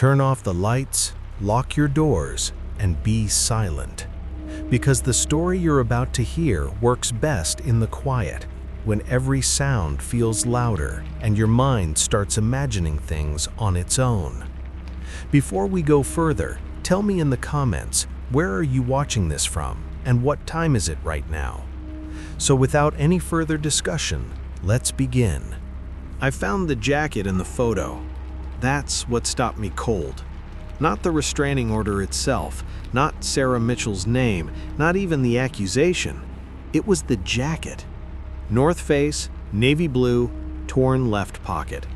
Turn off the lights, lock your doors, and be silent. Because the story you're about to hear works best in the quiet, when every sound feels louder and your mind starts imagining things on its own. Before we go further, tell me in the comments, where are you watching this from and what time is it right now? So without any further discussion, let's begin. I found the jacket in the photo. That's what stopped me cold. Not the restraining order itself, not Sarah Mitchell's name, not even the accusation. It was the jacket. North Face, navy blue, torn left pocket.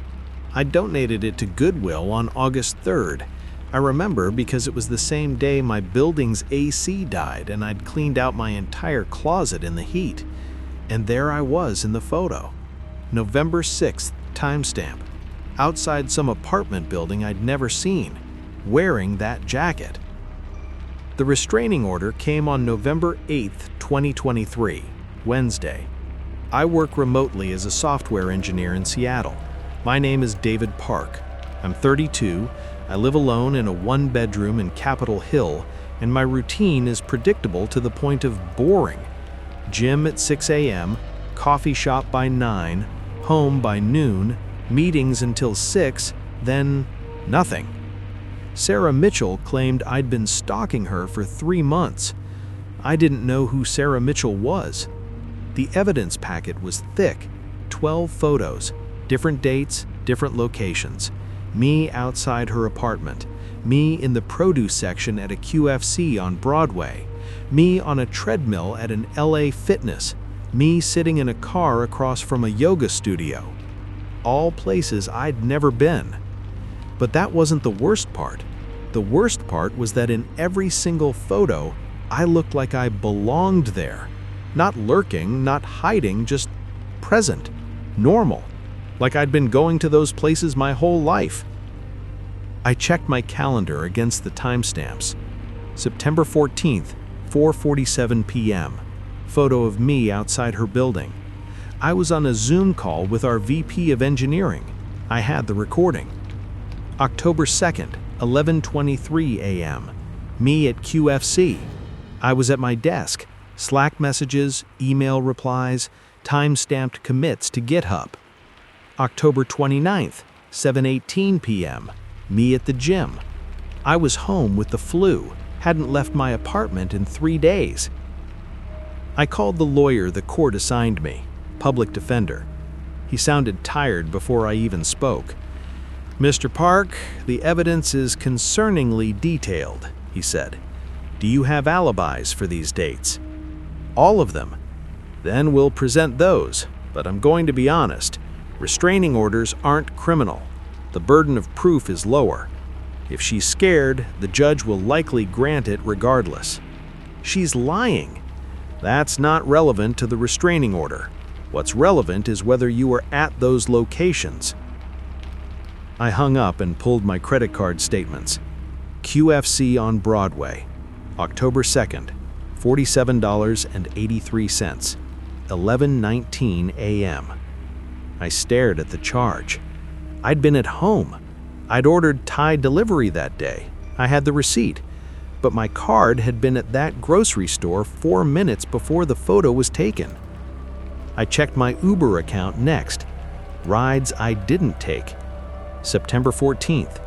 I donated it to Goodwill on August 3rd. I remember because it was the same day my building's AC died and I'd cleaned out my entire closet in the heat. And there I was in the photo. November 6th, timestamp. Outside some apartment building I'd never seen, wearing that jacket. The restraining order came on November 8th, 2023, Wednesday. I work remotely as a software engineer in Seattle. My name is David Park. I'm 32, I live alone in a one-bedroom in Capitol Hill, and my routine is predictable to the point of boring. Gym at 6 a.m., coffee shop by 9, home by noon, meetings until 6, then nothing. Sarah Mitchell claimed I'd been stalking her for 3 months. I didn't know who Sarah Mitchell was. The evidence packet was thick, 12 photos, different dates, different locations. Me outside her apartment, me in the produce section at a QFC on Broadway, me on a treadmill at an LA Fitness, me sitting in a car across from a yoga studio. All places I'd never been. But that wasn't the worst part. The worst part was that in every single photo, I looked like I belonged there. Not lurking, not hiding, just present, normal, like I'd been going to those places my whole life. I checked my calendar against the timestamps. September 14th, 4:47 p.m. Photo of me outside her building. I was on a Zoom call with our VP of engineering. I had the recording. October 2nd, 11:23 a.m. Me at QFC. I was at my desk. Slack messages, email replies, time-stamped commits to GitHub. October 29th, 7:18 p.m. Me at the gym. I was home with the flu, hadn't left my apartment in 3 days. I called the lawyer the court assigned me, public defender. He sounded tired before I even spoke. "Mr. Park, the evidence is concerningly detailed," he said. "Do you have alibis for these dates?" "All of them." "Then we'll present those, but I'm going to be honest. Restraining orders aren't criminal. The burden of proof is lower. If she's scared, the judge will likely grant it regardless." "She's lying." "That's not relevant to the restraining order. What's relevant is whether you were at those locations." I hung up and pulled my credit card statements. QFC on Broadway, October 2nd, $47.83, 11:19 a.m. I stared at the charge. I'd been at home. I'd ordered Thai delivery that day. I had the receipt. But my card had been at that grocery store 4 minutes before the photo was taken. I checked my Uber account next. Rides I didn't take. September 14th.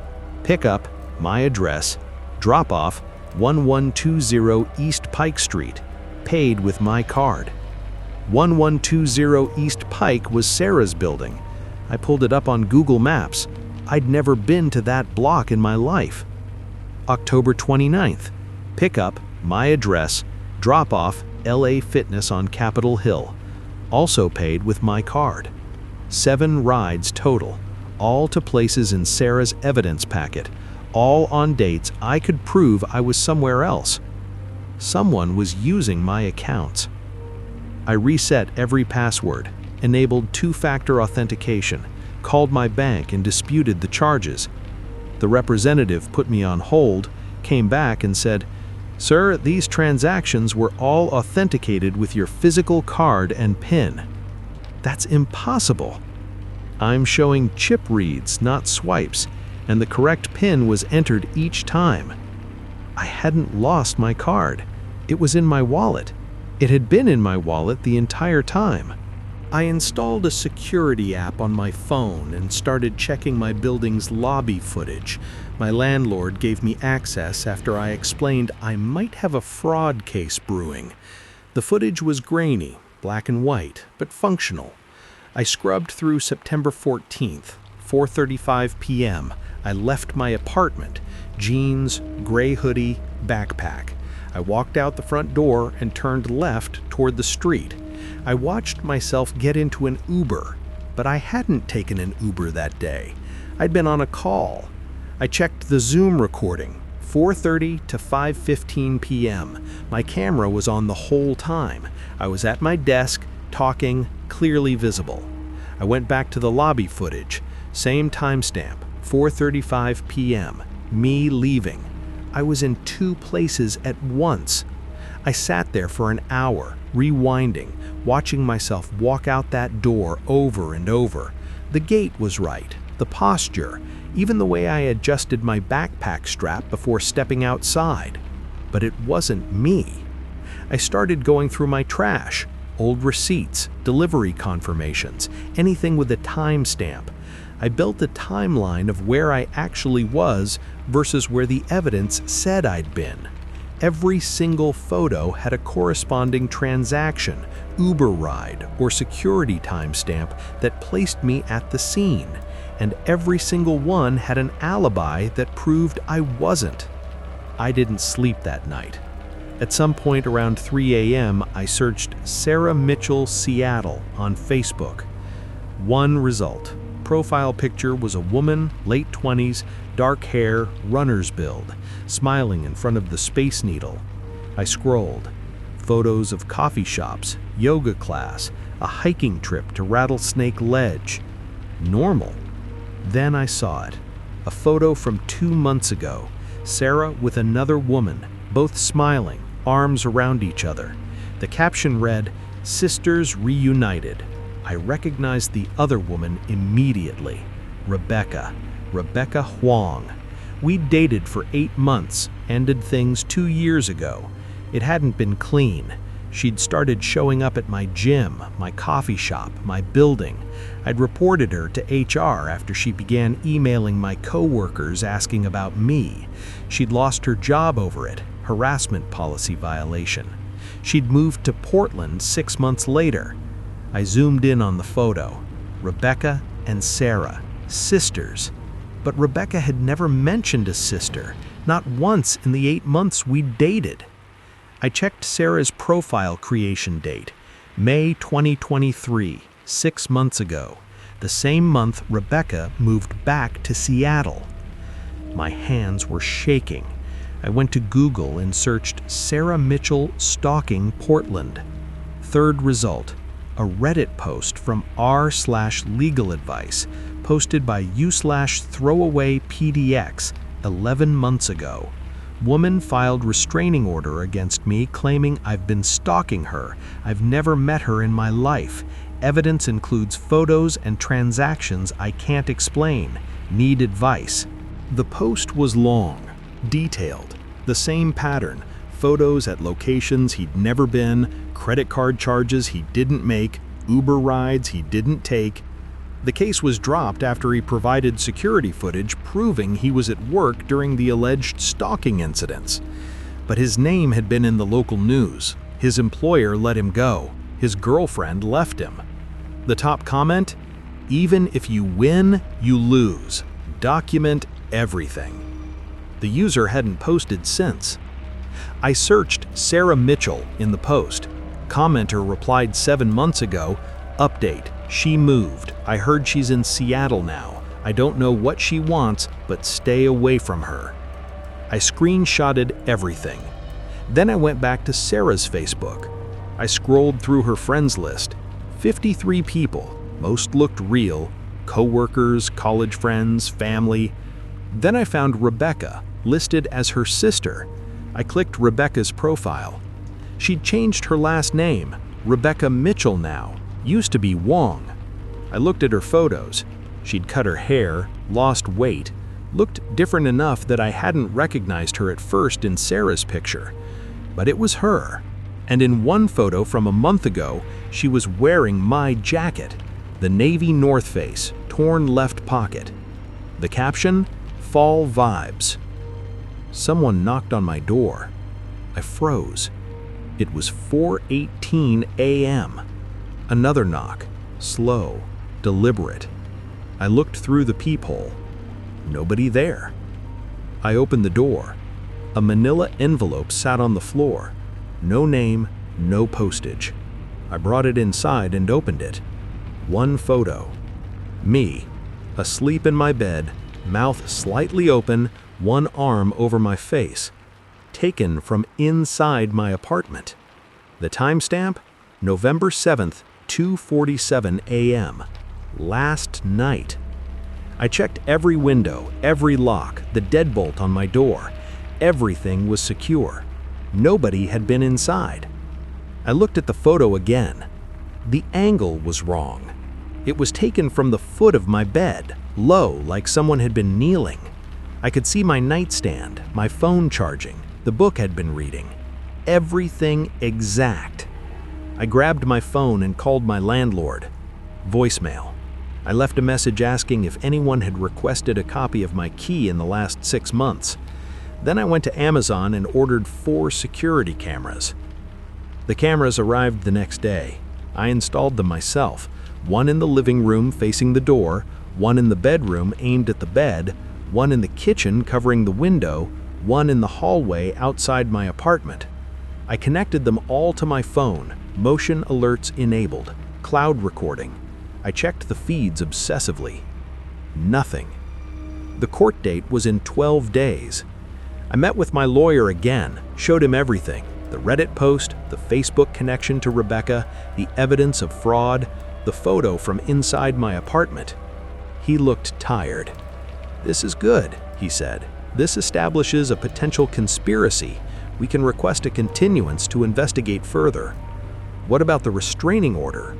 Pickup, my address. Drop-off, 1120 East Pike Street. Paid with my card. 1120 East Pike was Sarah's building. I pulled it up on Google Maps. I'd never been to that block in my life. October 29th. Pickup, my address. Drop-off, LA Fitness on Capitol Hill. Also paid with my card. 7 rides total, all to places in Sarah's evidence packet, all on dates I could prove I was somewhere else. Someone was using my accounts. I reset every password, enabled 2-factor authentication, called my bank and disputed the charges. The representative put me on hold, came back and said, "Sir, these transactions were all authenticated with your physical card and PIN." That's impossible. I'm showing chip reads, not swipes. and the correct PIN was entered each time. I hadn't lost my card. It was in my wallet. It had been in my wallet the entire time. I installed a security app on my phone and started checking my building's lobby footage. My landlord gave me access after I explained I might have a fraud case brewing. The footage was grainy, black and white, but functional. I scrubbed through September 14th, 4:35 p.m. I left my apartment, jeans, gray hoodie, backpack. I walked out the front door and turned left toward the street. I watched myself get into an Uber, but I hadn't taken an Uber that day. I'd been on a call. I checked the Zoom recording, 4:30 to 5:15 p.m. My camera was on the whole time. I was at my desk, talking, clearly visible. I went back to the lobby footage, same timestamp, 4:35 p.m., me leaving. I was in two places at once. I sat there for an hour, rewinding, watching myself walk out that door over and over. The gait was right, the posture, even the way I adjusted my backpack strap before stepping outside. But it wasn't me. I started going through my trash, old receipts, delivery confirmations, anything with a timestamp. I built a timeline of where I actually was versus where the evidence said I'd been. Every single photo had a corresponding transaction, Uber ride, or security timestamp that placed me at the scene, and every single one had an alibi that proved I wasn't. I didn't sleep that night. At some point around 3 a.m., I searched Sarah Mitchell Seattle on Facebook. One result. Profile picture was a woman, late 20s, dark hair, runner's build, smiling in front of the Space Needle. I scrolled. Photos of coffee shops, yoga class, a hiking trip to Rattlesnake Ledge. Normal. Then I saw it. A photo from 2 months ago. Sarah with another woman, both smiling, arms around each other. The caption read, "Sisters Reunited." I recognized the other woman immediately. Rebecca Huang. We'd dated for 8 months, ended things 2 years ago. It hadn't been clean. She'd started showing up at my gym, my coffee shop, my building. I'd reported her to HR after she began emailing my coworkers asking about me. She'd lost her job over it, harassment policy violation. She'd moved to Portland 6 months later. I zoomed in on the photo. Rebecca and Sarah, sisters. But Rebecca had never mentioned a sister, not once in the 8 months we'd dated. I checked Sarah's profile creation date, May 2023, 6 months ago, the same month Rebecca moved back to Seattle. My hands were shaking. I went to Google and searched Sarah Mitchell stalking Portland. Third result, a Reddit post from r/legal advice, posted by u/throwawaypdx 11 months ago. Woman filed restraining order against me claiming I've been stalking her. I've never met her in my life. Evidence includes photos and transactions I can't explain. Need advice. The post was long, detailed, the same pattern. Photos at locations he'd never been, credit card charges he didn't make, Uber rides he didn't take. The case was dropped after he provided security footage proving he was at work during the alleged stalking incidents. But his name had been in the local news. His employer let him go. His girlfriend left him. The top comment? "Even if you win, you lose. Document everything." The user hadn't posted since. I searched Sarah Mitchell in the post. Commenter replied 7 months ago, "Update, she moved. I heard she's in Seattle now. I don't know what she wants, but stay away from her." I screenshotted everything. Then I went back to Sarah's Facebook. I scrolled through her friends list. 53 people, most looked real, co-workers, college friends, family. Then I found Rebecca, listed as her sister. I clicked Rebecca's profile. She'd changed her last name, Rebecca Mitchell now, used to be Wong. I looked at her photos. She'd cut her hair, lost weight, Looked different enough that I hadn't recognized her at first in Sarah's picture. But it was her. And in one photo from a month ago, she was wearing my jacket, the navy North Face, torn left pocket. The caption, "Fall Vibes." Someone knocked on my door. I froze. It was 4:18 a.m. Another knock, slow, deliberate. I looked through the peephole. Nobody there. I opened the door. A manila envelope sat on the floor. No name, no postage. I brought it inside and opened it. One photo. Me, asleep in my bed, mouth slightly open, one arm over my face. Taken from inside my apartment. The timestamp, November 7th, 2:47 a.m. Last night. I checked every window, every lock, the deadbolt on my door. Everything was secure. Nobody had been inside. I looked at the photo again. The angle was wrong. It was taken from the foot of my bed, low, like someone had been kneeling. I could see my nightstand, my phone charging, the book I'd been reading. Everything exact. I grabbed my phone and called my landlord. Voicemail. I left a message asking if anyone had requested a copy of my key in the last 6 months. Then I went to Amazon and ordered 4 security cameras. The cameras arrived the next day. I installed them myself, one in the living room facing the door, one in the bedroom aimed at the bed, one in the kitchen covering the window, one in the hallway outside my apartment. I connected them all to my phone, motion alerts enabled, cloud recording. I checked the feeds obsessively. Nothing. The court date was in 12 days. I met with my lawyer again, showed him everything, the Reddit post, the Facebook connection to Rebecca, the evidence of fraud, the photo from inside my apartment. He looked tired. "This is good," he said. "This establishes a potential conspiracy. We can request a continuance to investigate further." "What about the restraining order?"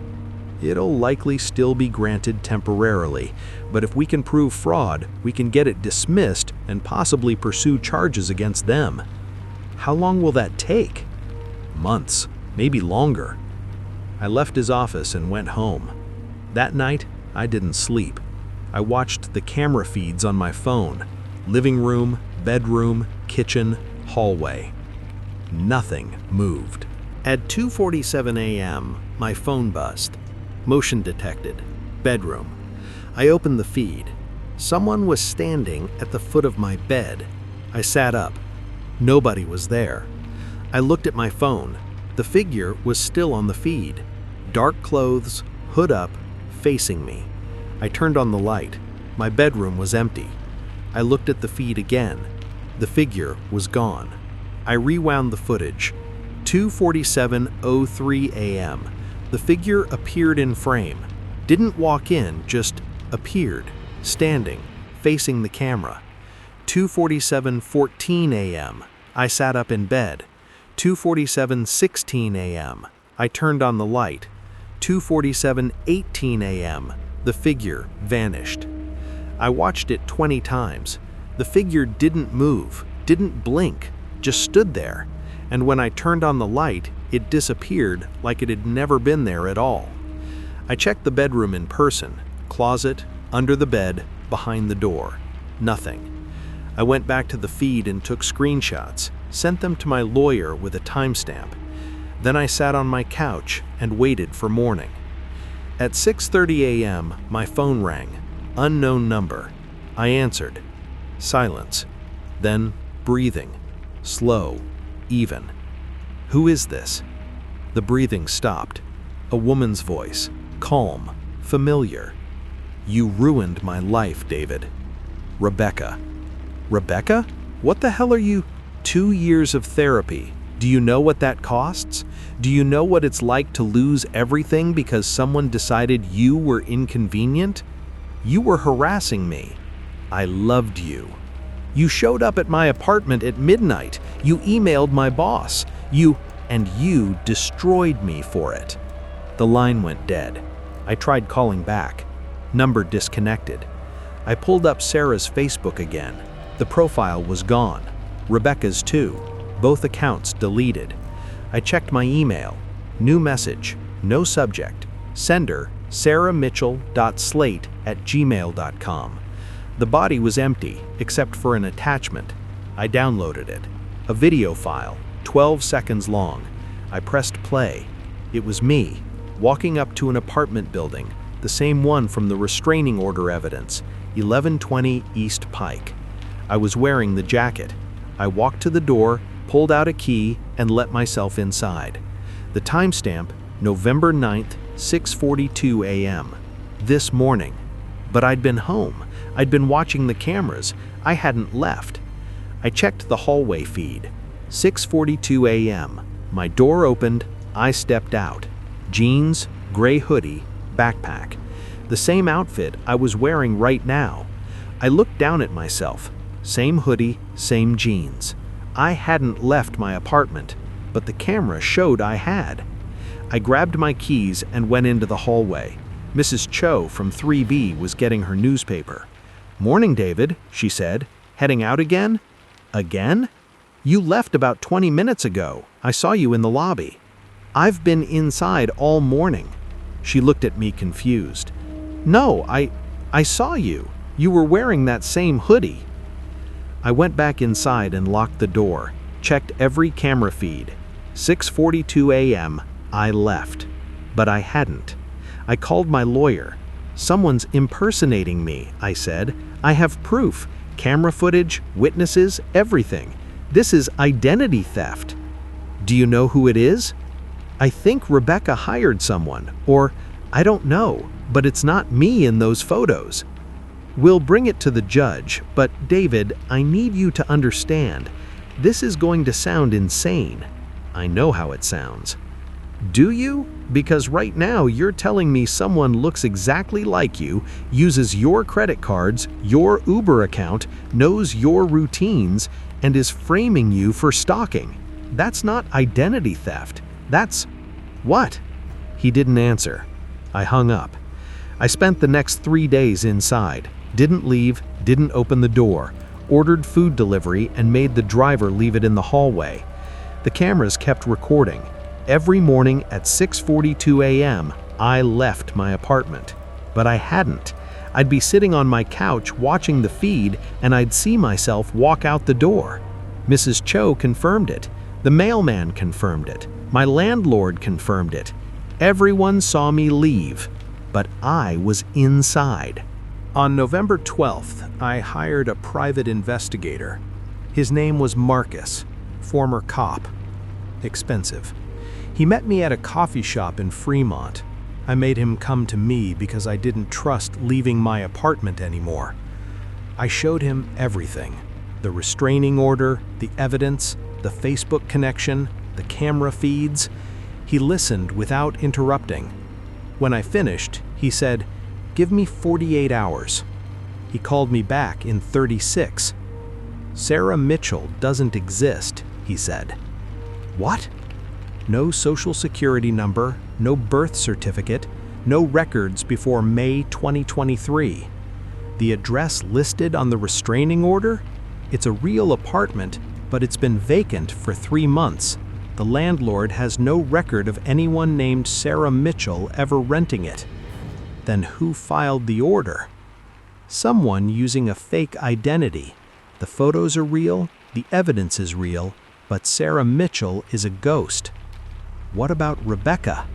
"It'll likely still be granted temporarily, but if we can prove fraud, we can get it dismissed and possibly pursue charges against them." "How long will that take?" "Months, maybe longer." I left his office and went home. That night, I didn't sleep. I watched the camera feeds on my phone. Living room, bedroom, kitchen, hallway. Nothing moved. At 2:47 a.m., my phone buzzed. Motion detected. Bedroom. I opened the feed. Someone was standing at the foot of my bed. I sat up. Nobody was there. I looked at my phone. The figure was still on the feed. Dark clothes, hood up, facing me. I turned on the light. My bedroom was empty. I looked at the feed again. The figure was gone. I rewound the footage. 2:47:03 a.m. The figure appeared in frame. Didn't walk in, just appeared, standing, facing the camera. 2:47:14 a.m. I sat up in bed. 2:47:16 a.m. I turned on the light. 2:47:18 a.m. The figure vanished. I watched it 20 times. The figure didn't move, didn't blink, just stood there. And when I turned on the light, it disappeared like it had never been there at all. I checked the bedroom in person, closet, under the bed, behind the door. Nothing. I went back to the feed and took screenshots, sent them to my lawyer with a timestamp. Then I sat on my couch and waited for morning. At 6:30 a.m., my phone rang. Unknown number. I answered. Silence. Then breathing. Slow. Even. "Who is this?" The breathing stopped. A woman's voice. Calm. Familiar. "You ruined my life, David." Rebecca. Rebecca? What the hell are you? 2 years of therapy. Do you know what that costs? Do you know what it's like to lose everything because someone decided you were inconvenient? You were harassing me. I loved you. You showed up at my apartment at midnight. You emailed my boss. You destroyed me for it. The line went dead. I tried calling back. Number disconnected. I pulled up Sarah's Facebook again. The profile was gone. Rebecca's too. Both accounts deleted. I checked my email. New message. No subject. Sender, sarahmitchell.slate@gmail.com. The body was empty, except for an attachment. I downloaded it. A video file, 12 seconds long. I pressed play. It was me, walking up to an apartment building, the same one from the restraining order evidence, 1120 East Pike. I was wearing the jacket. I walked to the door, pulled out a key, and let myself inside. The timestamp, November 9th, 6:42 a.m. This morning. But I'd been home. I'd been watching the cameras. I hadn't left. I checked the hallway feed. 6:42 a.m. My door opened. I stepped out. Jeans, gray hoodie, backpack. The same outfit I was wearing right now. I looked down at myself. Same hoodie, same jeans. I hadn't left my apartment, but the camera showed I had. I grabbed my keys and went into the hallway. Mrs. Cho from 3B was getting her newspaper. "Morning, David," she said. "Heading out again?" "Again? You left about 20 minutes ago. I saw you in the lobby." "I've been inside all morning." She looked at me confused. "No, I saw you. You were wearing that same hoodie." I went back inside and locked the door, checked every camera feed. 6:42 a.m., I left. But I hadn't. I called my lawyer. "Someone's impersonating me," I said. "I have proof, camera footage, witnesses, everything. This is identity theft." "Do you know who it is?" "I think Rebecca hired someone, or I don't know, but it's not me in those photos." "We'll bring it to the judge, but David, I need you to understand. This is going to sound insane." "I know how it sounds." "Do you? Because right now you're telling me someone looks exactly like you, uses your credit cards, your Uber account, knows your routines, and is framing you for stalking. That's not identity theft. That's what?" He didn't answer. I hung up. I spent the next 3 days inside, didn't leave, didn't open the door, ordered food delivery and made the driver leave it in the hallway. The cameras kept recording. Every morning at 6:42 a.m., I left my apartment. But I hadn't. I'd be sitting on my couch watching the feed, and I'd see myself walk out the door. Mrs. Cho confirmed it. The mailman confirmed it. My landlord confirmed it. Everyone saw me leave, but I was inside. On November 12th, I hired a private investigator. His name was Marcus, former cop. Expensive. He met me at a coffee shop in Fremont. I made him come to me because I didn't trust leaving my apartment anymore. I showed him everything: the restraining order, the evidence, the Facebook connection, the camera feeds. He listened without interrupting. When I finished, he said, "Give me 48 hours." He called me back in 36. "Sarah Mitchell doesn't exist," he said. "What?" "No social security number, no birth certificate, no records before May 2023. The address listed on the restraining order? It's a real apartment, but it's been vacant for 3 months. The landlord has no record of anyone named Sarah Mitchell ever renting it." Then who filed the order? Someone using a fake identity. The photos are real, the evidence is real, but Sarah Mitchell is a ghost. What about Rebecca?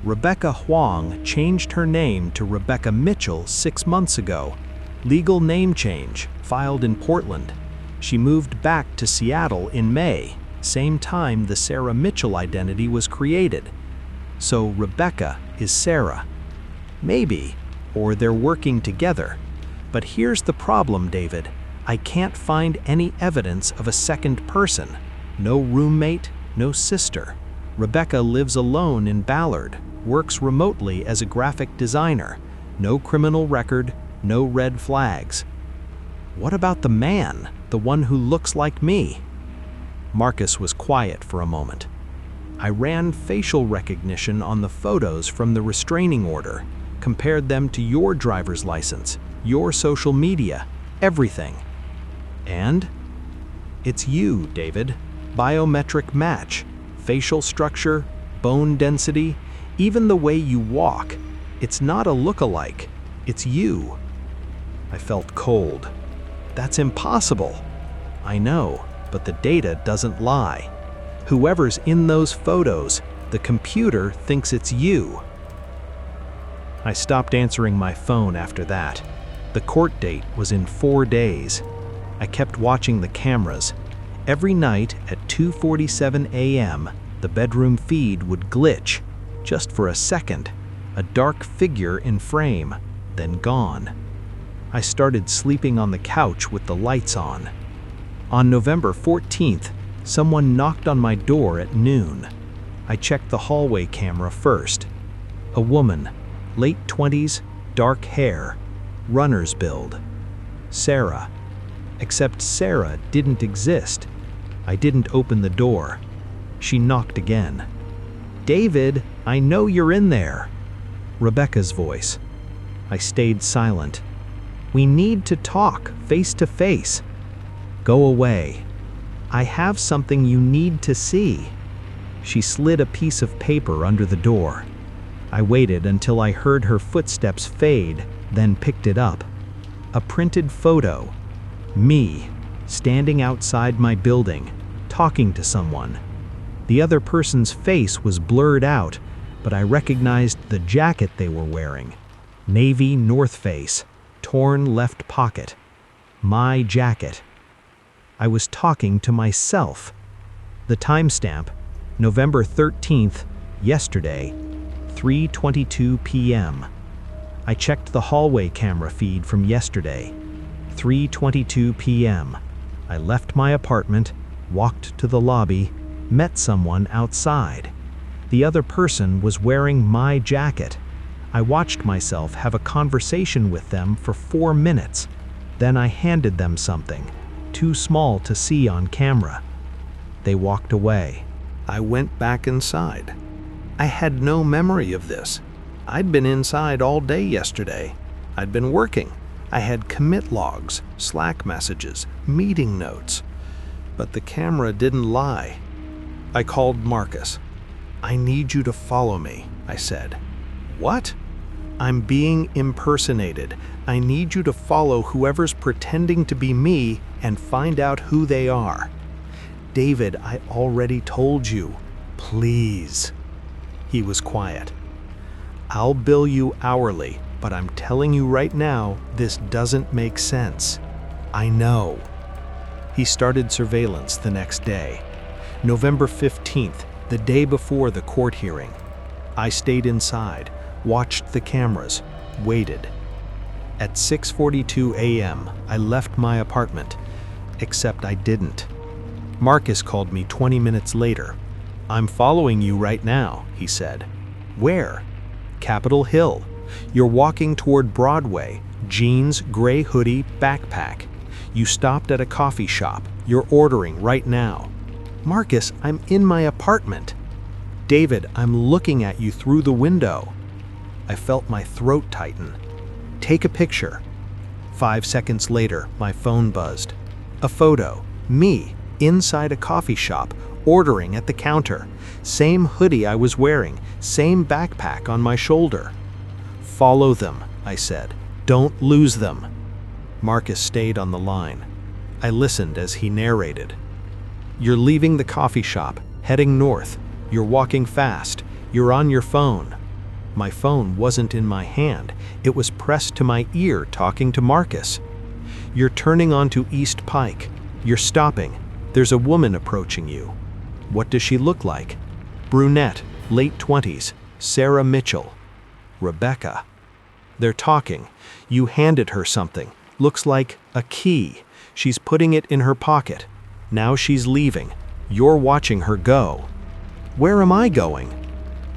Rebecca Huang changed her name to Rebecca Mitchell 6 months ago. Legal name change, filed in Portland. She moved back to Seattle in May, same time the Sarah Mitchell identity was created. So Rebecca is Sarah. Maybe, or they're working together. But here's the problem, David. I can't find any evidence of a second person. No roommate, no sister. Rebecca lives alone in Ballard, works remotely as a graphic designer. No criminal record, no red flags. What about the man, the one who looks like me? Marcus was quiet for a moment. I ran facial recognition on the photos from the restraining order, compared them to your driver's license. your social media, everything. And it's you, David. Biometric match, facial structure, bone density, even the way you walk. It's not a look-alike. It's you. I felt cold. That's impossible. I know, but the data doesn't lie. Whoever's in those photos, the computer thinks it's you. I stopped answering my phone after that. The court date was in 4 days. I kept watching the cameras. Every night at 2:47 a.m., the bedroom feed would glitch, just for a second, a dark figure in frame, then gone. I started sleeping on the couch with the lights on. On November 14th, someone knocked on my door at noon. I checked the hallway camera first. A woman, late 20s, dark hair, runner's build. Sarah. Except Sarah didn't exist. I didn't open the door. She knocked again. "David, I know you're in there." Rebecca's voice. I stayed silent. "We need to talk face to face." "Go away. I have something you need to see." She slid a piece of paper under the door. I waited until I heard her footsteps fade, then picked it up. A printed photo. Me, standing outside my building, talking to someone. The other person's face was blurred out, but I recognized the jacket they were wearing. Navy North Face, torn left pocket. My jacket. I was talking to myself. The timestamp, November 13th, yesterday, 3:22 p.m. I checked the hallway camera feed from yesterday, 3:22 p.m. I left my apartment, walked to the lobby, met someone outside. The other person was wearing my jacket. I watched myself have a conversation with them for 4 minutes. Then I handed them something, too small to see on camera. They walked away. I went back inside. I had no memory of this. I'd been inside all day yesterday. I'd been working. I had commit logs, Slack messages, meeting notes. But the camera didn't lie. I called Marcus. "I need you to follow me," I said. "What?" "I'm being impersonated. I need you to follow whoever's pretending to be me and find out who they are." "David, I already told you. Please." He was quiet. "I'll bill you hourly, but I'm telling you right now, this doesn't make sense." "I know." He started surveillance the next day. November 15th, the day before the court hearing. I stayed inside, watched the cameras, waited. At 6:42 a.m., I left my apartment, except I didn't. Marcus called me 20 minutes later. "I'm following you right now," he said. "Where?" "Capitol Hill. You're walking toward Broadway, jeans, gray hoodie, backpack. You stopped at a coffee shop. You're ordering right now." "Marcus, I'm in my apartment." "David, I'm looking at you through the window." I felt my throat tighten. "Take a picture." 5 seconds later, my phone buzzed. A photo. Me, inside a coffee shop, ordering at the counter. Same hoodie I was wearing, same backpack on my shoulder. "Follow them," I said. "Don't lose them." Marcus stayed on the line. I listened as he narrated. "You're leaving the coffee shop, heading north. You're walking fast. You're on your phone." My phone wasn't in my hand. It was pressed to my ear talking to Marcus. "You're turning onto East Pike. You're stopping. There's a woman approaching you." "What does she look like?" "Brunette, late 20s, Sarah Mitchell." "Rebecca." "They're talking. You handed her something. Looks like a key. She's putting it in her pocket. Now she's leaving. You're watching her go." "Where am I going?"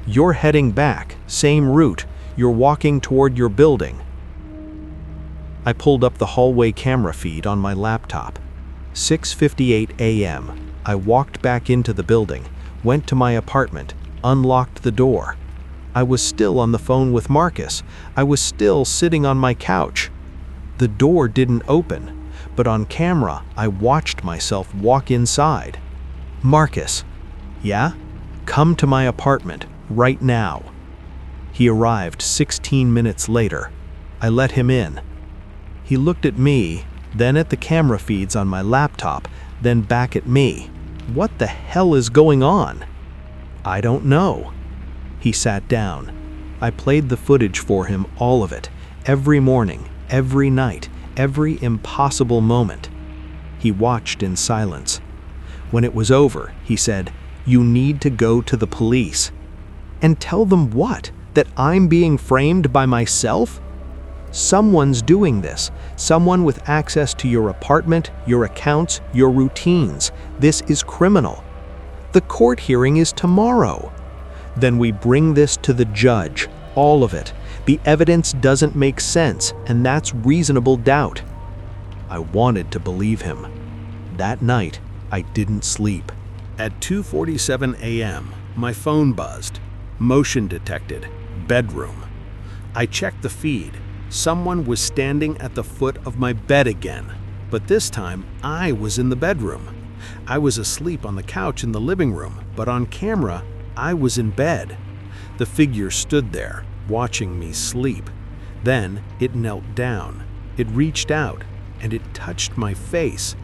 "You're heading back, same route. You're walking toward your building." I pulled up the hallway camera feed on my laptop. 6:58 a.m. I walked back into the building, went to my apartment, unlocked the door. I was still on the phone with Marcus. I was still sitting on my couch. The door didn't open, but on camera, I watched myself walk inside. "Marcus." "Yeah?" "Come to my apartment, right now." He arrived 16 minutes later. I let him in. He looked at me, then at the camera feeds on my laptop, then back at me. What the hell is going on? "I don't know." He sat down. I played the footage for him, all of it, every morning, every night, every impossible moment. He watched in silence. When it was over, he said, "You need to go to the police." "And tell them what? That I'm being framed by myself?" "Someone's doing this. Someone with access to your apartment, your accounts, your routines. This is criminal." "The court hearing is tomorrow." "Then we bring this to the judge, all of it. The evidence doesn't make sense, and that's reasonable doubt." I wanted to believe him. That night, I didn't sleep. At 2:47 a.m., my phone buzzed. Motion detected. Bedroom. I checked the feed. Someone was standing at the foot of my bed again, but this time I was in the bedroom. I was asleep on the couch in the living room, but on camera, I was in bed. The figure stood there, watching me sleep. Then it knelt down. It reached out, and it touched my face.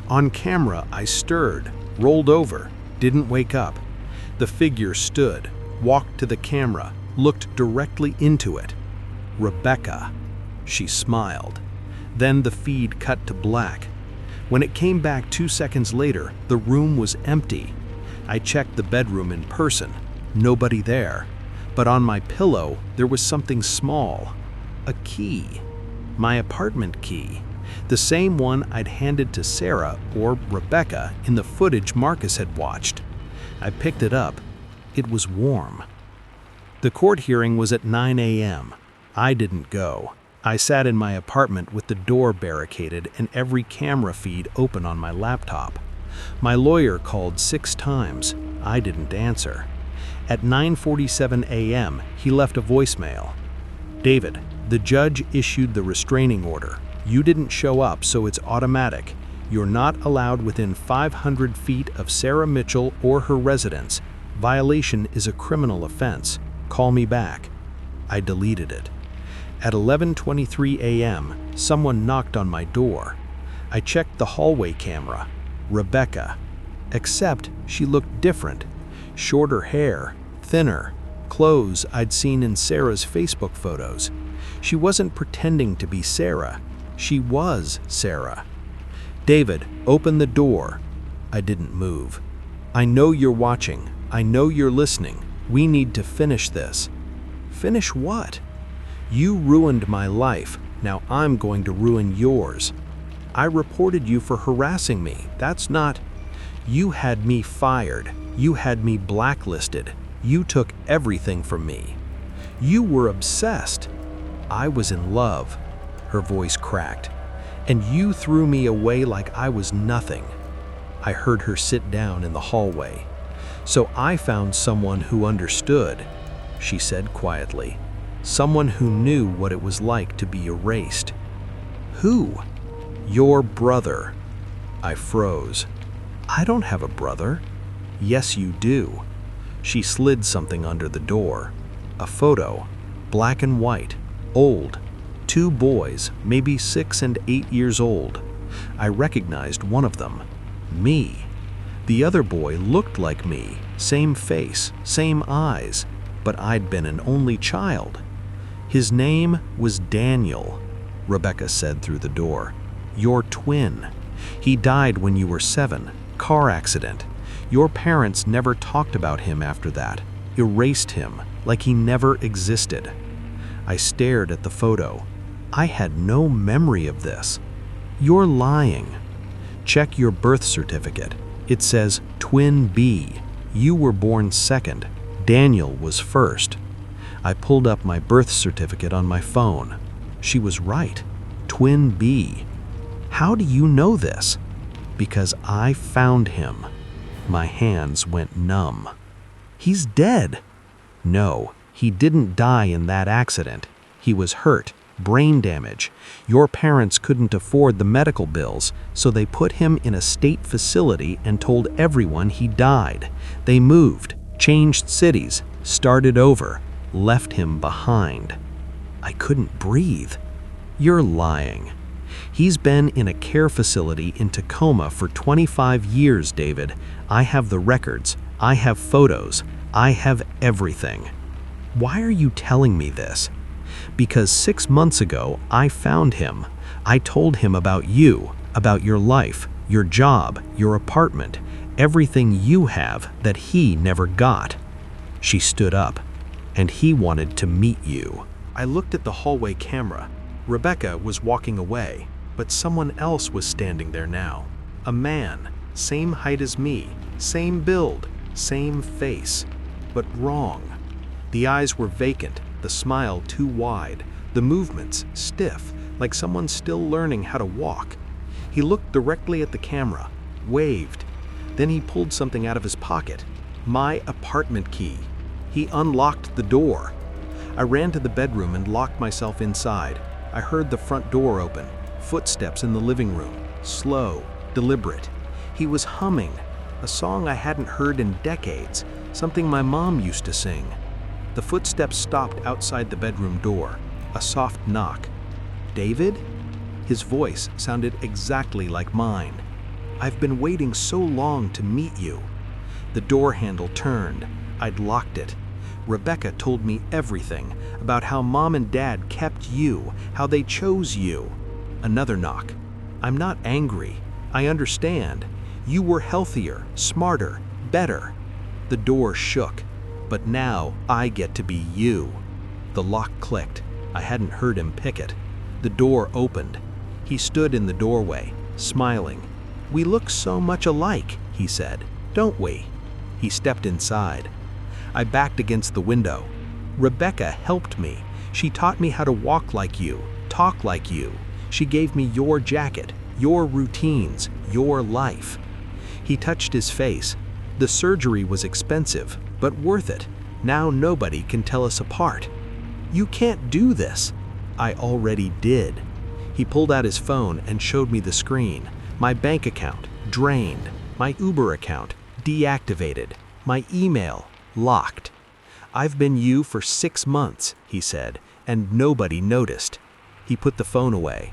On camera, I stirred, rolled over, didn't wake up. The figure stood, walked to the camera, looked directly into it. "Rebecca." She smiled. Then the feed cut to black. When it came back 2 seconds later, the room was empty. I checked the bedroom in person. Nobody there. But on my pillow, there was something small. A key. My apartment key. The same one I'd handed to Sarah, or Rebecca, in the footage Marcus had watched. I picked it up. It was warm. The court hearing was at 9 a.m. I didn't go. I sat in my apartment with the door barricaded and every camera feed open on my laptop. My lawyer called 6 times. I didn't answer. At 9:47 a.m., he left a voicemail. "David, the judge issued the restraining order. You didn't show up, so it's automatic. You're not allowed within 500 feet of Sarah Mitchell or her residence. Violation is a criminal offense. Call me back." I deleted it. At 11:23 a.m., someone knocked on my door. I checked the hallway camera. Rebecca. Except she looked different. Shorter hair, thinner, clothes I'd seen in Sarah's Facebook photos. She wasn't pretending to be Sarah. She was Sarah. "David, open the door." I didn't move. "I know you're watching. I know you're listening. We need to finish this." "Finish what?" "You ruined my life. Now I'm going to ruin yours." "I reported you for harassing me. That's not—" "You had me fired. You had me blacklisted. You took everything from me. You were obsessed." "I was in love." Her voice cracked. "And you threw me away like I was nothing." I heard her sit down in the hallway. "So I found someone who understood," she said quietly. "Someone who knew what it was like to be erased." "Who?" "Your brother." I froze. "I don't have a brother." "Yes, you do." She slid something under the door. A photo, black and white, old. 2 boys, maybe 6 and 8 years old. I recognized one of them. Me. The other boy looked like me, same face, same eyes, but I'd been an only child. "His name was Daniel," Rebecca said through the door. "Your twin. He died when you were 7, car accident. Your parents never talked about him after that, erased him, like he never existed." I stared at the photo. I had no memory of this. "You're lying." "Check your birth certificate. It says Twin B. You were born second. Daniel was first." I pulled up my birth certificate on my phone. She was right. Twin B. "How do you know this?" "Because I found him." My hands went numb. "He's dead." "No, he didn't die in that accident. He was hurt. brain damage. Your parents couldn't afford the medical bills, so they put him in a state facility and told everyone he died. They moved, changed cities, started over, left him behind. I couldn't breathe. You're lying. He's been in a care facility in Tacoma for 25 years, David. I have the records. I have photos. I have everything. Why are you telling me this? Because 6 months ago, I found him. I told him about you, about your life, your job, your apartment, everything you have that he never got. She stood up, and he wanted to meet you. I looked at the hallway camera. Rebecca was walking away, but someone else was standing there now. A man, same height as me, same build, same face, but wrong. The eyes were vacant, the smile too wide, the movements stiff, like someone still learning how to walk. He looked directly at the camera, waved. Then he pulled something out of his pocket. My apartment key. He unlocked the door. I ran to the bedroom and locked myself inside. I heard the front door open, footsteps in the living room, slow, deliberate. He was humming, a song I hadn't heard in decades, something my mom used to sing. The footsteps stopped outside the bedroom door, a soft knock. David? His voice sounded exactly like mine. I've been waiting so long to meet you. The door handle turned. I'd locked it. Rebecca told me everything about how Mom and Dad kept you, how they chose you. Another knock. I'm not angry. I understand. You were healthier, smarter, better. The door shook. But now I get to be you. The lock clicked. I hadn't heard him pick it. The door opened. He stood in the doorway, smiling. We look so much alike, he said, don't we? He stepped inside. I backed against the window. Rebecca helped me. She taught me how to walk like you, talk like you. She gave me your jacket, your routines, your life. He touched his face. The surgery was expensive, but worth it. Now nobody can tell us apart. You can't do this. I already did. He pulled out his phone and showed me the screen. My bank account, drained. My Uber account, deactivated. My email, locked. I've been you for 6 months, he said, and nobody noticed. He put the phone away.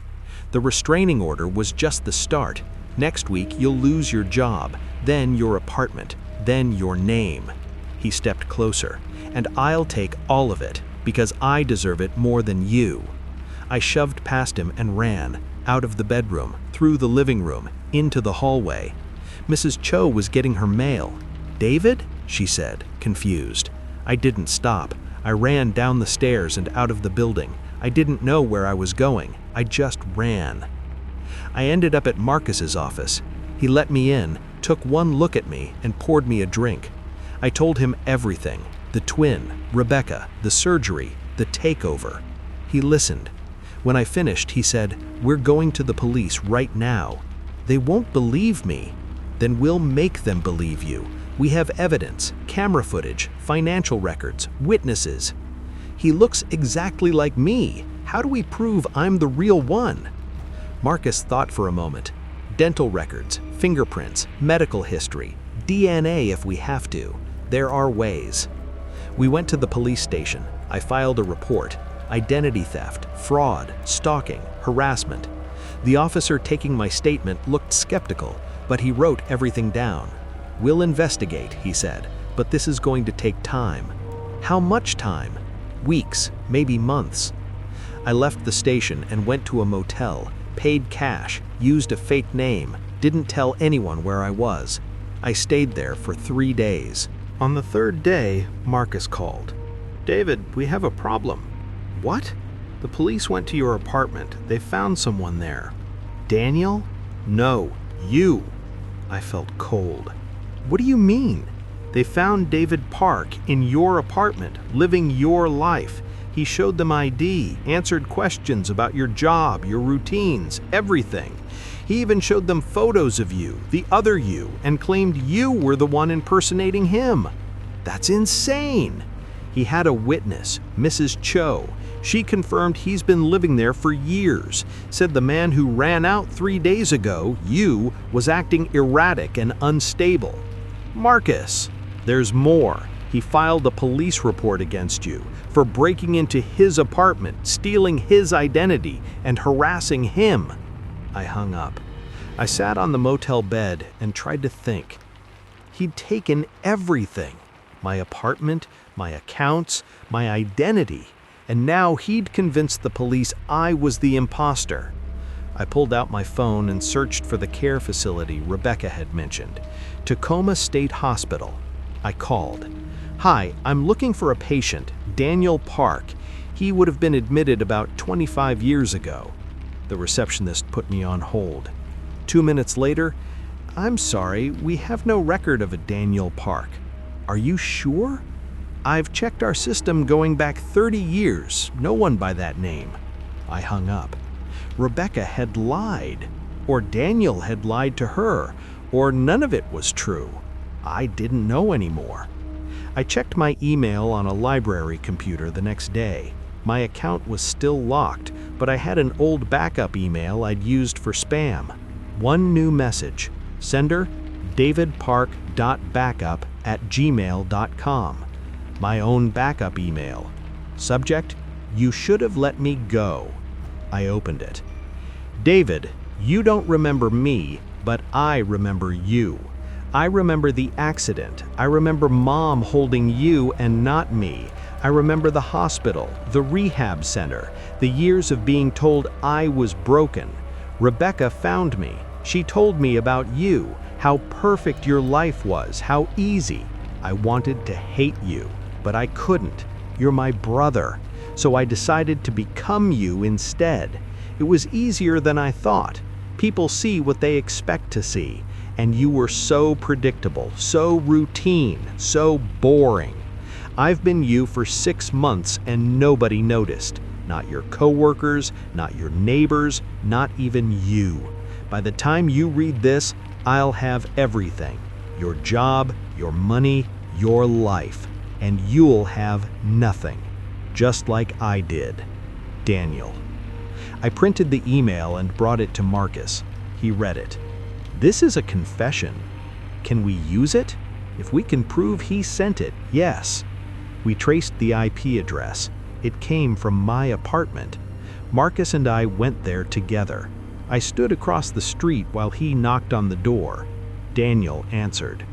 The restraining order was just the start. Next week, you'll lose your job, then your apartment, then your name. He stepped closer, and I'll take all of it, because I deserve it more than you. I shoved past him and ran, out of the bedroom, through the living room, into the hallway. Mrs. Cho was getting her mail. David? She said, confused. I didn't stop. I ran down the stairs and out of the building. I didn't know where I was going. I just ran. I ended up at Marcus's office. He let me in, took one look at me, and poured me a drink. I told him everything. The twin, Rebecca, the surgery, the takeover. He listened. When I finished, he said, "We're going to the police right now. They won't believe me. Then we'll make them believe you. We have evidence, camera footage, financial records, witnesses." He looks exactly like me. How do we prove I'm the real one? Marcus thought for a moment. Dental records, fingerprints, medical history, DNA if we have to. There are ways. We went to the police station. I filed a report. Identity theft, fraud, stalking, harassment. The officer taking my statement looked skeptical, but he wrote everything down. "We'll investigate," he said, "but this is going to take time." How much time? Weeks, maybe months. I left the station and went to a motel, paid cash, used a fake name, didn't tell anyone where I was. I stayed there for 3 days. On the 3rd day, Marcus called. "David, we have a problem." "What?" "The police went to your apartment. They found someone there." "Daniel?" "No, you." I felt cold. "What do you mean?" "They found David Park in your apartment, living your life. He showed them ID, answered questions about your job, your routines, everything. He even showed them photos of you, the other you, and claimed you were the one impersonating him." "That's insane." He had a witness, Mrs. Cho. She confirmed he's been living there for years, said the man who ran out 3 days ago, you, was acting erratic and unstable. Marcus, there's more. He filed a police report against you for breaking into his apartment, stealing his identity, and harassing him. I hung up. I sat on the motel bed and tried to think. He'd taken everything. My apartment, my accounts, my identity, and now he'd convinced the police I was the imposter. I pulled out my phone and searched for the care facility Rebecca had mentioned, Tacoma State Hospital. I called. "Hi, I'm looking for a patient, Daniel Park. He would have been admitted about 25 years ago." The receptionist put me on hold. 2 minutes later, "I'm sorry, we have no record of a Daniel Park." "Are you sure?" "I've checked our system going back 30 years, no one by that name." I hung up. Rebecca had lied, or Daniel had lied to her, or none of it was true. I didn't know anymore. I checked my email on a library computer the next day. My account was still locked, but I had an old backup email I'd used for spam. One new message. Sender, davidpark.backup@gmail.com. My own backup email. Subject, "You should have let me go." I opened it. "David, you don't remember me, but I remember you. I remember the accident. I remember Mom holding you and not me. I remember the hospital, the rehab center, the years of being told I was broken. Rebecca found me. She told me about you, how perfect your life was, how easy. I wanted to hate you, but I couldn't. You're my brother. So I decided to become you instead. It was easier than I thought. People see what they expect to see. And you were so predictable, so routine, so boring. I've been you for 6 months and nobody noticed. Not your coworkers, not your neighbors, not even you. By the time you read this, I'll have everything. Your job, your money, your life. And you'll have nothing. Just like I did. Daniel." I printed the email and brought it to Marcus. He read it. "This is a confession. Can we use it? If we can prove he sent it, yes." We traced the IP address. It came from my apartment. Marcus and I went there together. I stood across the street while he knocked on the door. Daniel answered.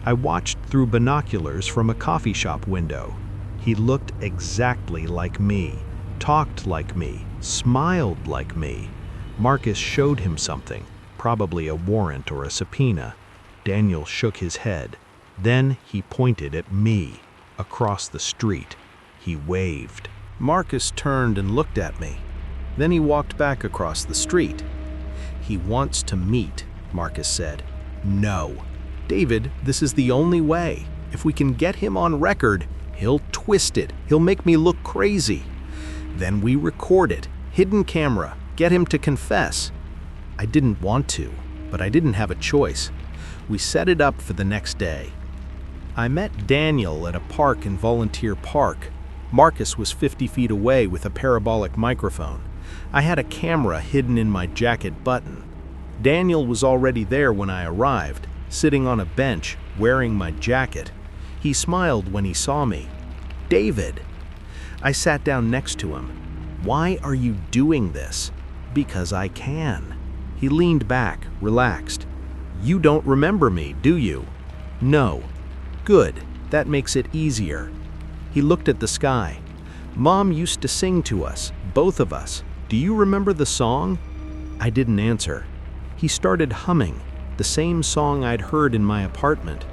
I watched through binoculars from a coffee shop window. He looked exactly like me, talked like me, smiled like me. Marcus showed him something. Probably a warrant or a subpoena. Daniel shook his head. Then he pointed at me, across the street. He waved. Marcus turned and looked at me. Then he walked back across the street. "He wants to meet," Marcus said. "No. David, this is the only way. If we can get him on record, he'll twist it. He'll make me look crazy. Then we record it, hidden camera, get him to confess." I didn't want to, but I didn't have a choice. We set it up for the next day. I met Daniel at a park in Volunteer Park. Marcus was 50 feet away with a parabolic microphone. I had a camera hidden in my jacket button. Daniel was already there when I arrived, sitting on a bench, wearing my jacket. He smiled when he saw me. "David." I sat down next to him. "Why are you doing this?" "Because I can." He leaned back, relaxed. "You don't remember me, do you?" "No." "Good. That makes it easier." He looked at the sky. "Mom used to sing to us, both of us. Do you remember the song?" I didn't answer. He started humming, the same song I'd heard in my apartment.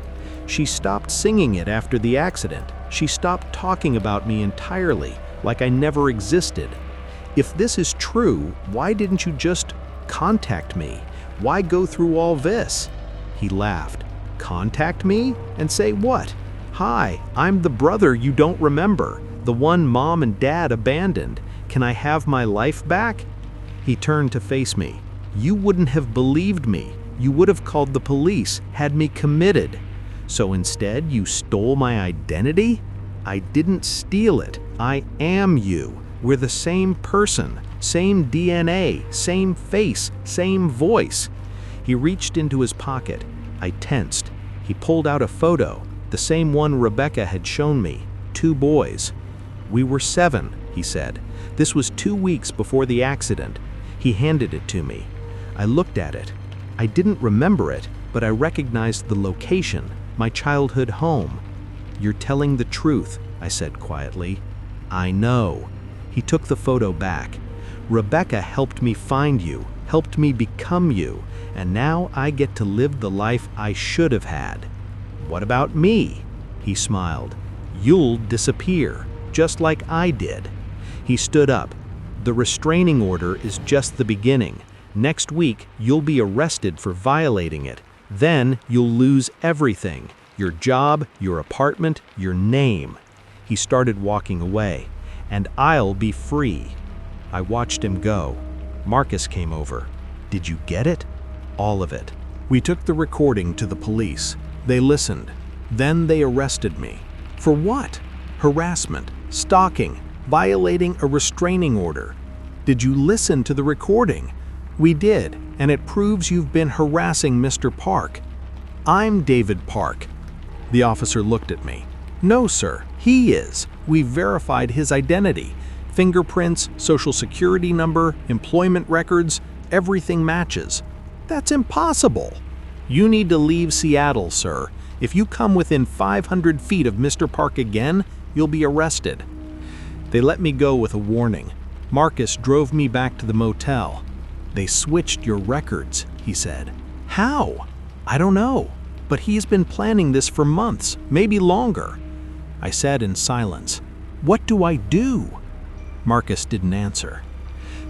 She stopped singing it after the accident. She stopped talking about me entirely, like I never existed. If this is true, why didn't you just contact me? Why go through all this? He laughed. Contact me? And say what? Hi, I'm the brother you don't remember, the one Mom and Dad abandoned. Can I have my life back? He turned to face me. You wouldn't have believed me. You would have called the police, had me committed. So instead, you stole my identity? I didn't steal it. I am you. We're the same person, same DNA, same face, same voice. He reached into his pocket. I tensed. He pulled out a photo, the same one Rebecca had shown me, 2 boys. We were 7, he said. This was 2 weeks before the accident. He handed it to me. I looked at it. I didn't remember it, but I recognized the location, my childhood home. You're telling the truth, I said quietly. I know. He took the photo back. Rebecca helped me find you, helped me become you, and now I get to live the life I should have had. What about me? He smiled. You'll disappear, just like I did. He stood up. The restraining order is just the beginning. Next week, you'll be arrested for violating it. Then you'll lose everything. Your job, your apartment, your name. He started walking away. And I'll be free. I watched him go. Marcus came over. Did you get it? All of it. We took the recording to the police. They listened. Then they arrested me. For what? Harassment, stalking, violating a restraining order. Did you listen to the recording? We did, and it proves you've been harassing Mr. Park. I'm David Park. The officer looked at me. No, sir, he is. We verified his identity. Fingerprints, social security number, employment records, everything matches. That's impossible. You need to leave Seattle, sir. If you come within 500 feet of Mr. Park again, you'll be arrested. They let me go with a warning. Marcus drove me back to the motel. They switched your records, he said. How? I don't know, but he's been planning this for months, maybe longer. I sat in silence. What do I do? Marcus didn't answer.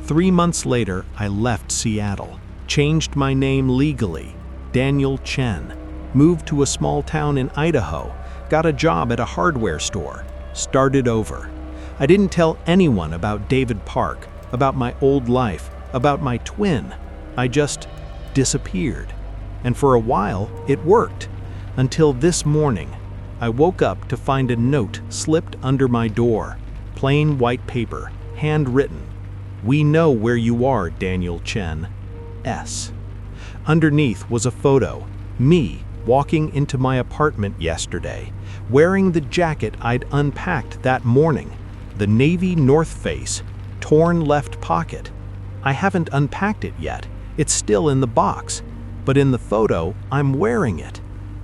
3 months later, I left Seattle, changed my name legally, Daniel Chen, moved to a small town in Idaho, got a job at a hardware store, started over. I didn't tell anyone about David Park, about my old life, about my twin. I just disappeared. And for a while, it worked. Until this morning, I woke up to find a note slipped under my door. Plain white paper, handwritten. We know where you are, Daniel Chen. S. Underneath was a photo, me walking into my apartment yesterday, wearing the jacket I'd unpacked that morning, the navy North Face, torn left pocket. I haven't unpacked it yet. It's still in the box, but in the photo, I'm wearing it.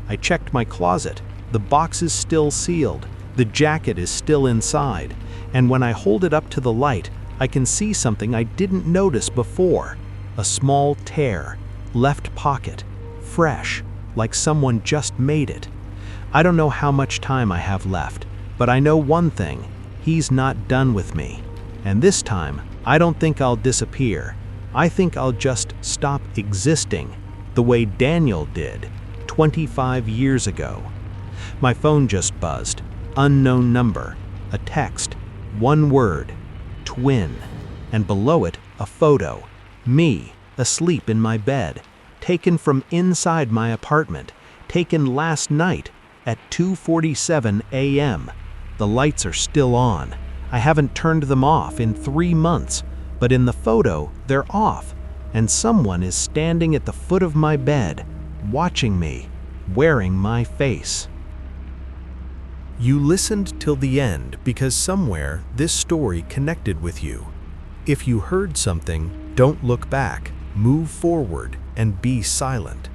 I checked my closet. The box is still sealed. The jacket is still inside. And when I hold it up to the light, I can see something I didn't notice before. A small tear, left pocket, fresh, like someone just made it. I don't know how much time I have left, but I know one thing. He's not done with me. And this time, I don't think I'll disappear. I think I'll just stop existing, the way Daniel did 25 years ago. My phone just buzzed. Unknown number. A text. One word. Twin. And below it, a photo. Me, asleep in my bed. Taken from inside my apartment. Taken last night at 2:47 a.m. The lights are still on. I haven't turned them off in 3 months, but in the photo, they're off, and someone is standing at the foot of my bed, watching me, wearing my face. You listened till the end because somewhere this story connected with you. If you heard something, don't look back, move forward, and be silent.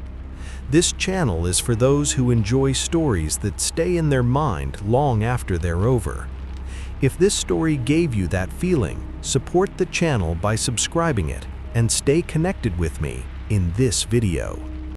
This channel is for those who enjoy stories that stay in their mind long after they're over. If this story gave you that feeling, support the channel by subscribing it and stay connected with me in this video.